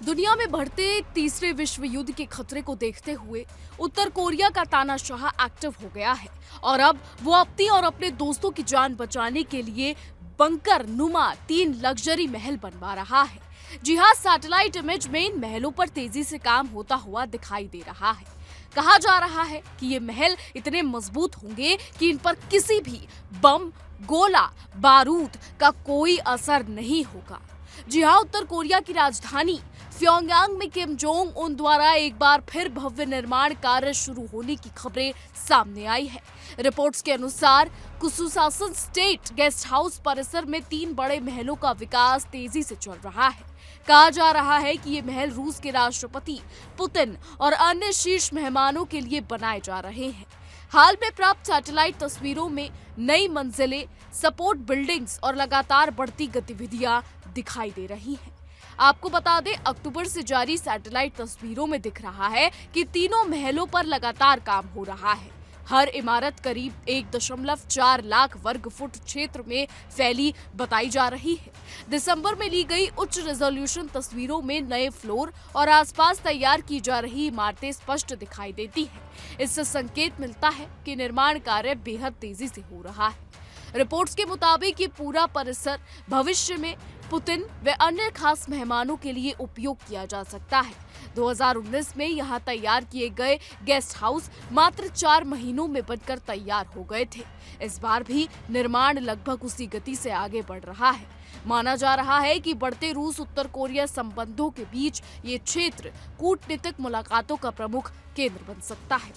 दुनिया में बढ़ते तीसरे विश्व युद्ध के खतरे को देखते हुए उत्तर कोरिया का तानाशाह एक्टिव हो गया है और अब वो अपनी और अपने दोस्तों की जान बचाने के लिए बंकर नुमा 3 लग्जरी महल बनवा रहा है। जी हाँ, सैटेलाइट इमेज में इन महलों पर तेजी से काम होता हुआ दिखाई दे रहा है। कहा जा रहा है कि ये महल इतने मजबूत होंगे कि इन पर किसी भी बम, गोला, बारूद का कोई असर नहीं होगा। जी हाँ, उत्तर कोरिया की राजधानी प्योंगयांग में किम जोंग उन द्वारा एक बार फिर भव्य निर्माण कार्य शुरू होने की खबरें सामने आई है। रिपोर्ट्स के अनुसार कुसुसासन स्टेट गेस्ट हाउस परिसर में 3 बड़े महलों का विकास तेजी से चल रहा है। कहा जा रहा है कि ये महल रूस के राष्ट्रपति पुतिन और अन्य शीर्ष मेहमानों के लिए बनाए जा रहे हैं। हाल में प्राप्त सैटेलाइट तस्वीरों में नई मंजिलें, सपोर्ट बिल्डिंग्स और लगातार बढ़ती गतिविधियां दिखाई दे रही हैं। आपको बता दें, अक्टूबर से जारी सैटेलाइट तस्वीरों में दिख रहा है कि तीनों महलों पर लगातार काम हो रहा है। हर इमारत करीब 1.4 लाख वर्ग फुट क्षेत्र में फैली बताई जा रही है। दिसंबर में ली गई उच्च रेजोल्यूशन तस्वीरों में नए फ्लोर और आसपास तैयार की जा रही इमारतें स्पष्ट दिखाई देती हैं। इससे संकेत मिलता है कि निर्माण कार्य बेहद तेजी से हो रहा है। रिपोर्ट्स के मुताबिक ये पूरा परिसर भविष्य में पुतिन व अन्य खास मेहमानों के लिए उपयोग किया जा सकता है। 2019 में यहाँ तैयार किए गए गेस्ट हाउस मात्र 4 महीनों में बनकर तैयार हो गए थे। इस बार भी निर्माण लगभग उसी गति से आगे बढ़ रहा है। माना जा रहा है कि बढ़ते रूस उत्तर कोरिया संबंधों के बीच ये क्षेत्र कूटनीतिक मुलाकातों का प्रमुख केंद्र बन सकता है।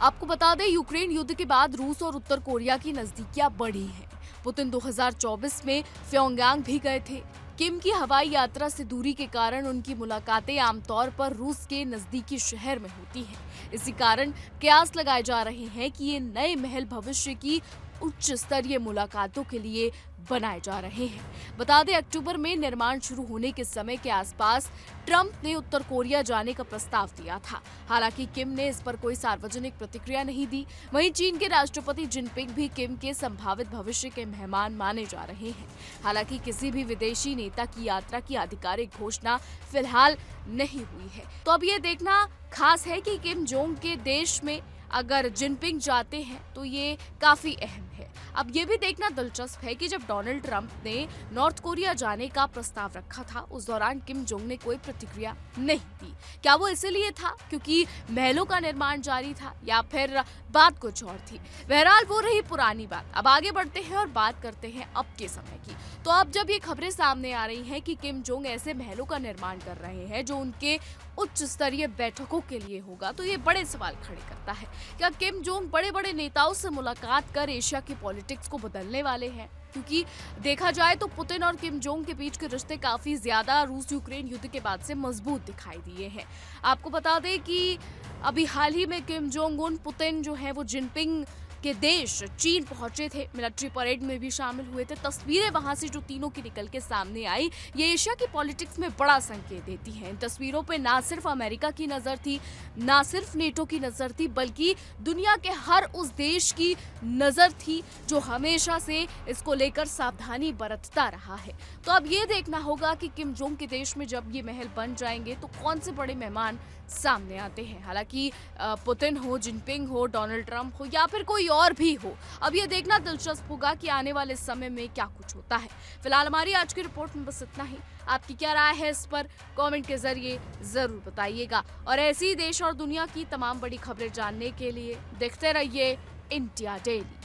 आपको बता दें, यूक्रेन युद्ध के बाद रूस और उत्तर कोरिया की नजदीकियां बढ़ी हैं। पुतिन 2024 में प्योंगयांग भी गए थे। किम की हवाई यात्रा से दूरी के कारण उनकी मुलाकातें आमतौर पर रूस के नजदीकी शहर में होती हैं। इसी कारण कयास लगाए जा रहे हैं कि ये नए महल भविष्य की उच्च स्तरीय मुलाकातों के लिए बनाए जा रहे हैं। बता दें, अक्टूबर में निर्माण शुरू होने के समय के आसपास ट्रंप ने उत्तर कोरिया जाने का प्रस्ताव दिया था। हालांकि किम ने इस पर कोई सार्वजनिक प्रतिक्रिया नहीं दी। वहीं चीन के राष्ट्रपति जिनपिंग भी किम के संभावित भविष्य के मेहमान माने जा रहे हैं। हालांकि किसी भी विदेशी नेता की यात्रा की आधिकारिक घोषणा फिलहाल नहीं हुई है। तो अब ये देखना खास है कि किम जोंग के देश में अगर जिनपिंग जाते हैं तो ये काफी अहम है। अब ये भी देखना दिलचस्प है कि जब डोनाल्ड ट्रंप ने नॉर्थ कोरिया जाने का प्रस्ताव रखा था, उस दौरान किम जोंग ने कोई प्रतिक्रिया नहीं दी। क्या वो इसलिए था क्योंकि महलों का निर्माण जारी था या फिर बात कुछ और थी? बहरहाल वो रही पुरानी बात। अब आगे बढ़ते हैं और बात करते हैं अब के समय की। तो अब जब ये खबरें सामने आ रही हैं कि किम जोंग ऐसे महलों का निर्माण कर रहे हैं जो उनके उच्च स्तरीय बैठकों के लिए होगा, तो ये बड़े सवाल खड़े करता है। क्या किम जोंग बड़े बड़े नेताओं से मुलाकात कर एशिया की पॉलिटिक्स को बदलने वाले हैं? क्योंकि देखा जाए तो पुतिन और किम जोंग के बीच के रिश्ते काफी ज्यादा रूस यूक्रेन युद्ध के बाद से मजबूत दिखाई दिए हैं। आपको बता दें कि अभी हाल ही में किम जोंग उन पुतिन जो है वो जिनपिंग के देश चीन पहुंचे थे, मिलिट्री परेड में भी शामिल हुए थे। तस्वीरें वहां से जो तीनों की निकल के सामने आई, ये एशिया की पॉलिटिक्स में बड़ा संकेत देती है। इन तस्वीरों पे ना सिर्फ अमेरिका की नजर थी, ना सिर्फ नेटो की नजर थी, बल्कि दुनिया के हर उस देश की नजर थी जो हमेशा से इसको लेकर सावधानी बरतता रहा है। तो अब ये देखना होगा कि किम जोंग के देश में जब ये महल बन जाएंगे तो कौन से बड़े मेहमान सामने आते हैं। हालांकि पुतिन हो, जिनपिंग हो, डोनाल्ड ट्रंप हो या फिर कोई और भी हो, अब ये देखना दिलचस्प होगा कि आने वाले समय में क्या कुछ होता है। फिलहाल हमारी आज की रिपोर्ट में बस इतना ही। आपकी क्या राय है इस पर कमेंट के जरिए जरूर बताइएगा और ऐसी देश और दुनिया की तमाम बड़ी खबरें जानने के लिए देखते रहिए इंडिया डेली।